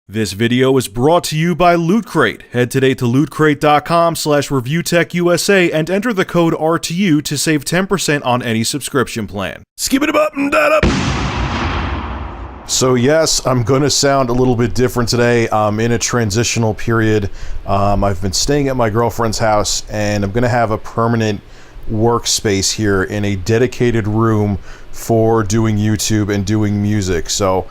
This video is brought to you by Loot Crate. Head today to lootcrate.com/reviewtechusa and enter the code RTU to save 10% on any subscription plan. Skip it up and that up. So yes, I'm gonna sound a little bit different today. I'm in a transitional period. I've been staying at my girlfriend's house and I'm gonna have a permanent workspace here in a dedicated room for doing YouTube and doing music. So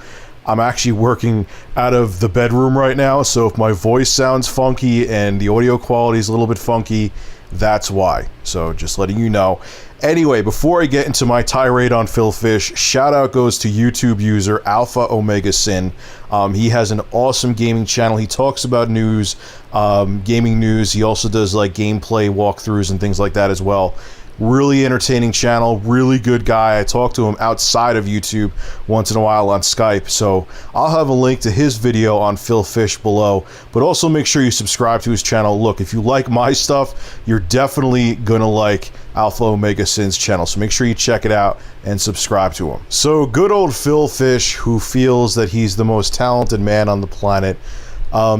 I'm actually working out of the bedroom right now, so if my voice sounds funky and the audio quality is a little bit funky, that's why. So just letting you know. Anyway, before I get into my tirade on Phil Fish, shout out goes to YouTube user Alpha Omega Sin. He has an awesome gaming channel. He talks about news, gaming news. He also does like gameplay walkthroughs and things like that as well. Really entertaining channel, really good guy. I talk to him outside of YouTube once in a while on Skype, so I'll have a link to his video on Phil Fish below, but also make sure you subscribe to his channel. Look, if you like my stuff, you're definitely gonna like Alpha Omega Sin's channel, so make sure you check it out and subscribe to him. So good old Phil Fish, who feels that he's the most talented man on the planet,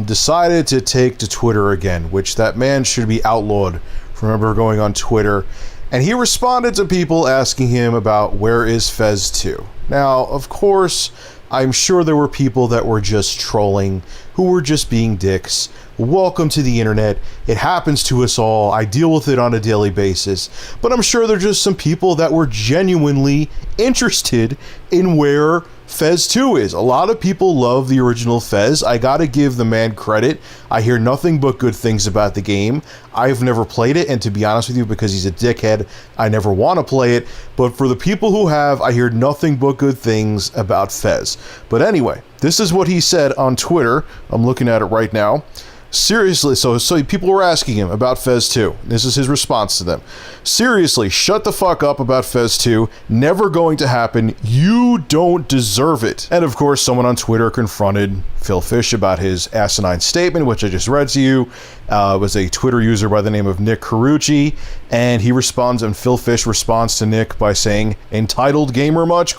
decided to take to Twitter again, which that man should be outlawed from ever going on Twitter. And he responded to people asking him about where is Fez 2. Now, of course, I'm sure there were people that were just trolling, who were just being dicks. Welcome to the internet. It happens to us all. I deal with it on a daily basis. But I'm sure there are just some people that were genuinely interested in where Fez 2 is. A lot of people love the original Fez. I gotta give the man credit. I hear nothing but good things about the game. I've never played it, and to be honest with you, because he's a dickhead, I never want to play it. But for the people who have, I hear nothing but good things about Fez. But anyway, this is what he said on Twitter. I'm looking at it right now. Seriously, so people were asking him about Fez 2. This is his response to them. Seriously, shut the fuck up about Fez 2. Never going to happen. You don't deserve it. And of course, someone on Twitter confronted Phil Fish about his asinine statement, which I just read to you. It was a Twitter user by the name of Nick Carucci, and he responds, and Phil Fish responds to Nick by saying, "Entitled gamer much?" ?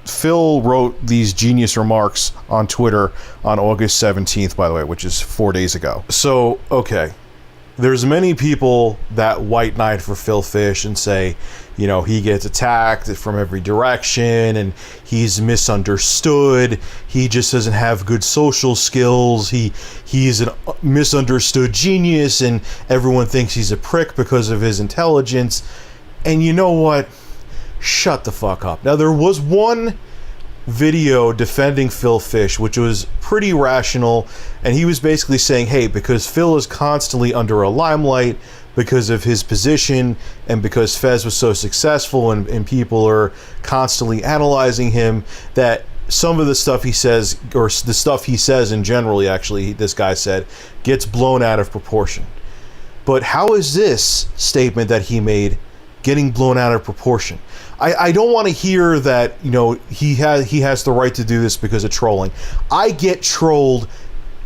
Phil wrote these genius remarks on Twitter on August 17th, by the way, which is 4 days ago. So, okay. There's many people that white knight for Phil Fish and say, you know, he gets attacked from every direction and he's misunderstood. He just doesn't have good social skills. He's a misunderstood genius and everyone thinks he's a prick because of his intelligence. And you know what? Shut the fuck up. Now, there was one video defending Phil Fish, which was pretty rational, and he was basically saying, hey, because Phil is constantly under a limelight because of his position and because Fez was so successful and people are constantly analyzing him, that some of the stuff he says, or the stuff he says in general, actually, this guy said, gets blown out of proportion. But how is this statement that he made getting blown out of proportion? I don't want to hear that, you know, he has the right to do this because of trolling. I get trolled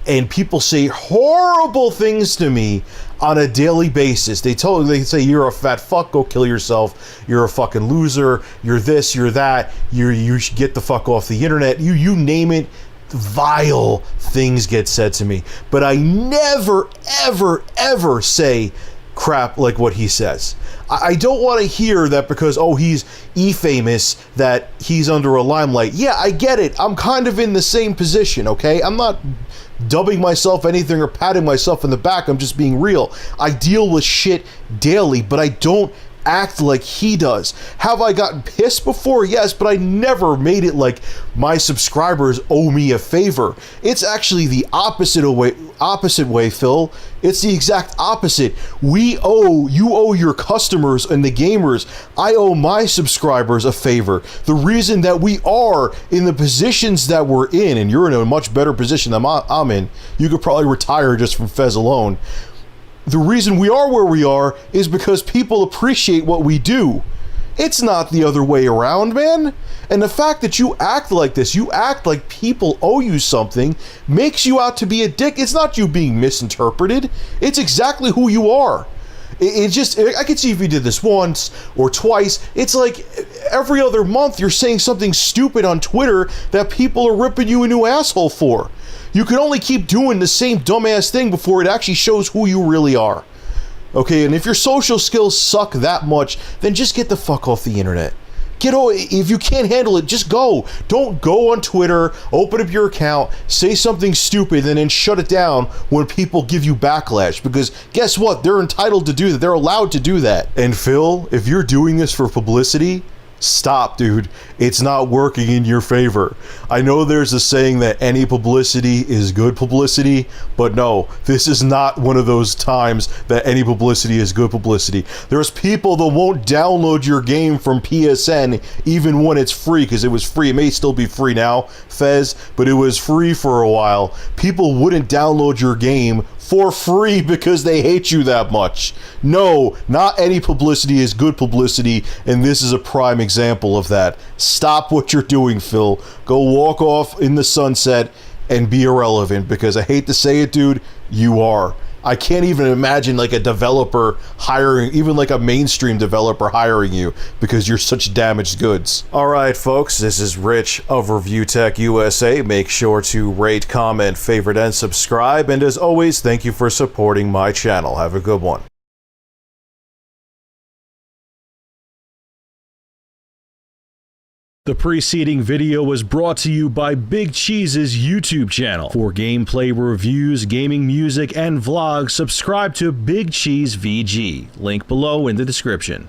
and people say horrible things to me on a daily basis. They say you're a fat fuck, go kill yourself, you're a fucking loser, you're this, you're that, you should get the fuck off the internet, you name it. Vile things get said to me, but I never ever say crap like what he says. I don't want to hear that because, oh, he's E-famous, that he's under a limelight. Yeah, I get it. I'm kind of in the same position, okay? I'm not dubbing myself anything or patting myself in the back. I'm just being real. I deal with shit daily, but I don't act like he does. Have I gotten pissed before? Yes, but I never made it like my subscribers owe me a favor. It's actually the opposite way, Phil. It's the exact opposite. You owe your customers and the gamers. I owe my subscribers a favor. The reason that we are in the positions that we're in, and you're in a much better position than I'm in, you could probably retire just from Fez alone. The reason we are where we are is because people appreciate what we do. It's not the other way around, man. And the fact that you act like this, you act like people owe you something, makes you out to be a dick. It's not you being misinterpreted. It's exactly who you are. I could see if you did this once or twice. It's like every other month you're saying something stupid on Twitter that people are ripping you a new asshole for. You can only keep doing the same dumbass thing before it actually shows who you really are. Okay, and if your social skills suck that much, then just get the fuck off the internet. If you can't handle it, just go. Don't go on Twitter, open up your account, say something stupid, and then shut it down when people give you backlash. Because guess what? They're entitled to do that. They're allowed to do that. And Phil, if you're doing this for publicity, stop, dude. It's not working in your favor. I know there's a saying that any publicity is good publicity, but no, this is not one of those times that any publicity is good publicity. There's people that won't download your game from PSN even when it's free, because it was free. It may still be free now, Fez, but it was free for a while. People wouldn't download your game for free because they hate you that much. No, not any publicity is good publicity, and this is a prime example of that. Stop what you're doing, Phil. Go walk off in the sunset and be irrelevant, because I hate to say it, dude, you are. I can't even imagine like a developer hiring, even like a mainstream developer hiring you, because you're such damaged goods. All right, folks, this is Rich of Review Tech USA. Make sure to rate, comment, favorite, and subscribe. And as always, thank you for supporting my channel. Have a good one. The preceding video was brought to you by Big Cheese's YouTube channel. For gameplay reviews, gaming music, and vlogs, subscribe to Big Cheese VG. Link below in the description.